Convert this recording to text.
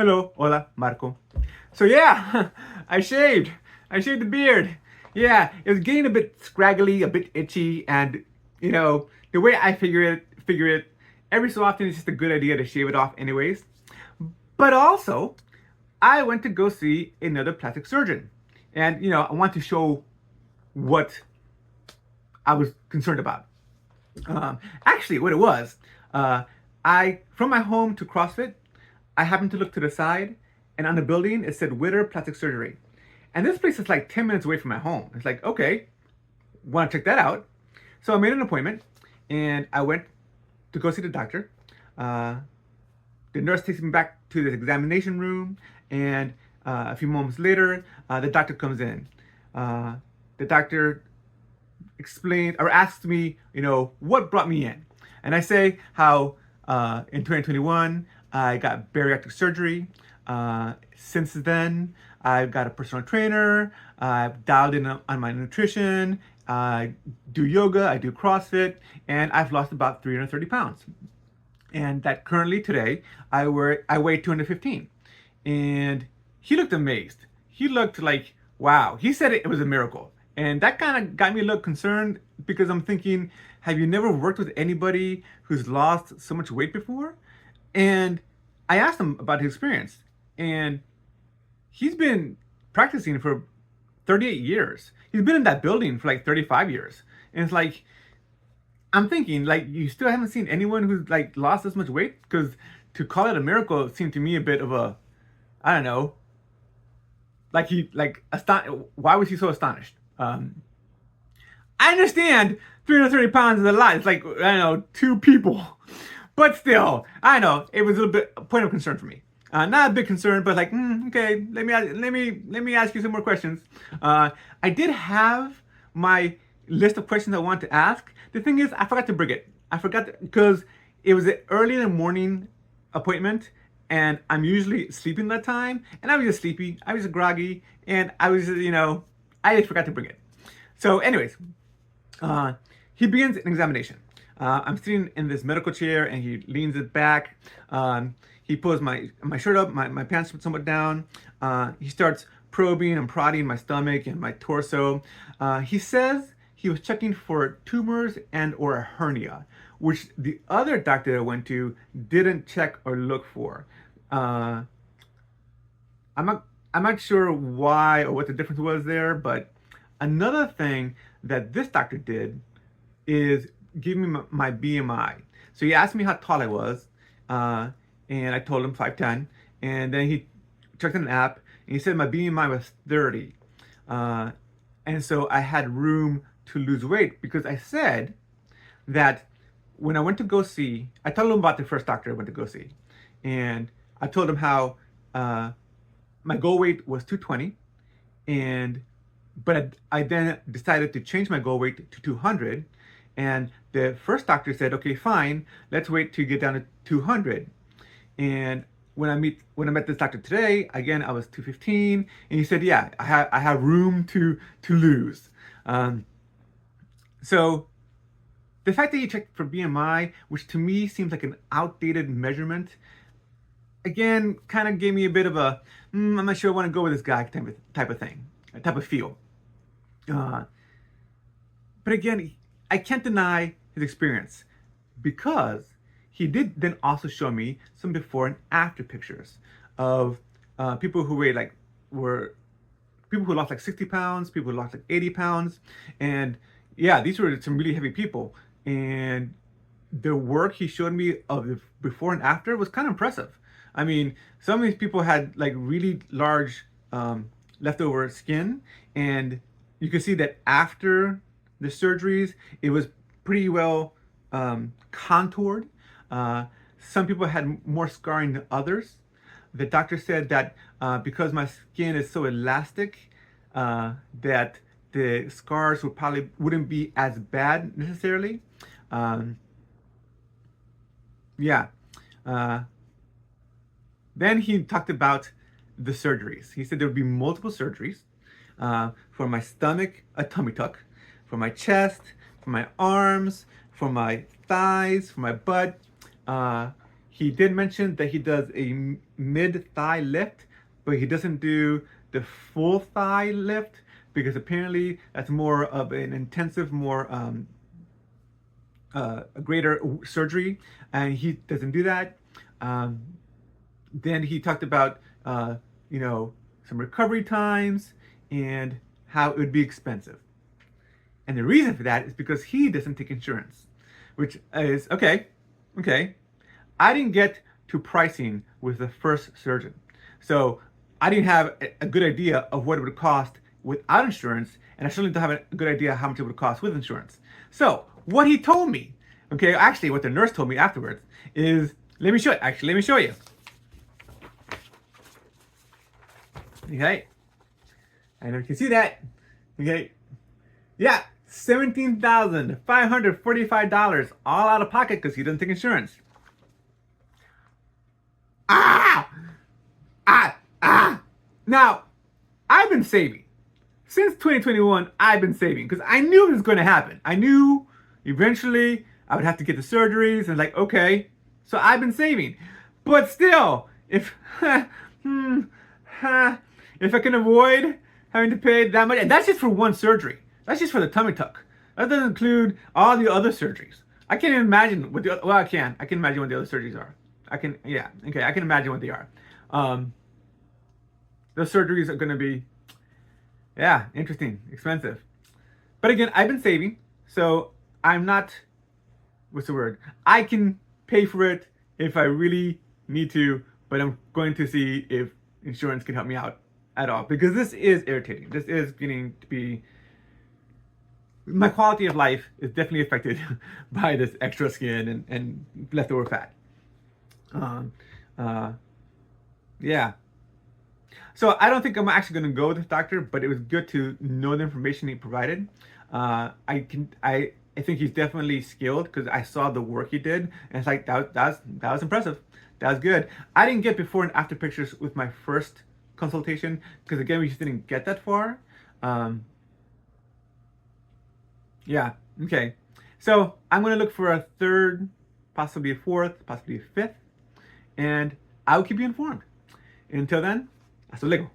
Hello, hola, Marco. So yeah, I shaved. I shaved the beard. Yeah, it was getting a bit scraggly, a bit itchy, and the way I figure it, every so often it's just a good idea to shave it off anyways. But also, I went to go see another plastic surgeon, and I want to show what I was concerned about. Actually, what it was, uh, I from my home to CrossFit, I happened to look to the side, and on the building it said Witter Plastic Surgery, and this place is like 10 minutes away from my home. It's like, okay, want to check that out. So I made an appointment, and I went to go see the doctor. Uh, the nurse takes me back to the examination room, and a few moments later, the doctor comes in. The doctor explained or asked me, what brought me in. And I say how in 2021 I got bariatric surgery. Since then, I've got a personal trainer. I've dialed in on my nutrition. I do yoga. I do CrossFit, and I've lost about 330 pounds. And that currently today I weigh 215. And he looked amazed. He looked like, wow. He said it was a miracle. And that kind of got me a little concerned because I'm thinking, have you never worked with anybody who's lost so much weight before? And I asked him about his experience. And he's been practicing for 38 years. He's been in that building for like 35 years. And it's like, I'm thinking, like, you still haven't seen anyone who's like lost this much weight? Because to call it a miracle seemed to me a bit of a, I don't know, like why was he so astonished? I understand 330 pounds is a lot. It's like, I don't know, two people. But still, I know it was a little bit a point of concern for me. Not a big concern, but like, okay, let me ask you some more questions. I did have my list of questions I wanted to ask. The thing is, I forgot to bring it. Because it was an early in the morning appointment, and I'm usually sleeping that time, and I was just sleepy. I was just groggy, and I was, I just forgot to bring it. So, anyways, he begins an examination. I'm sitting in this medical chair, and he leans it back. He pulls my shirt up, my pants somewhat down. He starts probing and prodding my stomach and my torso. He says he was checking for tumors and or a hernia, which the other doctor I went to didn't check or look for. I'm not sure why or what the difference was there, but another thing that this doctor did is give me my BMI. So he asked me how tall I was, and I told him 5'10", and then he checked an app, and he said my BMI was 30. And so I had room to lose weight because I said that when I went to go see, I told him about the first doctor I went to go see, and I told him how my goal weight was 220, but I then decided to change my goal weight to 200, and the first doctor said, okay, fine, let's wait to get down to 200. And when I met this doctor today, again I was 215, and he said, yeah, I have room to lose. So the fact that you checked for BMI, which to me seems like an outdated measurement, again, kind of gave me a bit of a, I'm not sure I want to go with this guy type of thing, type of feel. But again, I can't deny his experience because he did then also show me some before and after pictures of people who were people who lost like 60 pounds, people who lost like 80 pounds. And yeah, these were some really heavy people. And the work he showed me of the before and after was kind of impressive. I mean, some of these people had like really large leftover skin, and you can see that after the surgeries, it was pretty well contoured. Some people had more scarring than others. The doctor said that because my skin is so elastic, that the scars wouldn't be as bad necessarily. Yeah. Then he talked about the surgeries. He said there would be multiple surgeries for my stomach, a tummy tuck, for my chest, for my arms, for my thighs, for my butt. He did mention that he does a mid-thigh lift, but he doesn't do the full thigh lift because apparently that's more of an intensive, more a greater surgery, and he doesn't do that. Then he talked about some recovery times and how it would be expensive. And the reason for that is because he doesn't take insurance, which is okay. I didn't get to pricing with the first surgeon, so I didn't have a good idea of what it would cost without insurance, and I certainly don't have a good idea how much it would cost with insurance. So what he told me, actually what the nurse told me afterwards is, let me show you. Okay, and if you can see that, yeah, $17,545 all out of pocket because he doesn't take insurance. Now, I've been saving. Since 2021, I've been saving because I knew it was going to happen. I knew eventually I would have to get the surgeries and okay, so I've been saving. But still, if I can avoid having to pay that much, and that's just for one surgery. That's just for the tummy tuck. That doesn't include all the other surgeries. I can't even imagine what I can imagine what the other surgeries are. I can imagine what they are. Those surgeries are going to be, interesting, expensive. But again, I've been saving, so I'm not, I can pay for it if I really need to, but I'm going to see if insurance can help me out at all, because this is irritating. This is getting to be, my quality of life is definitely affected by this extra skin and leftover fat. So I don't think I'm actually going to go with this doctor, but it was good to know the information he provided. I think he's definitely skilled because I saw the work he did, and it's that was impressive. That was good. I didn't get before and after pictures with my first consultation because again we just didn't get that far. So I'm going to look for a third, possibly a fourth, possibly a fifth, and I'll keep you informed. Until then, hasta luego.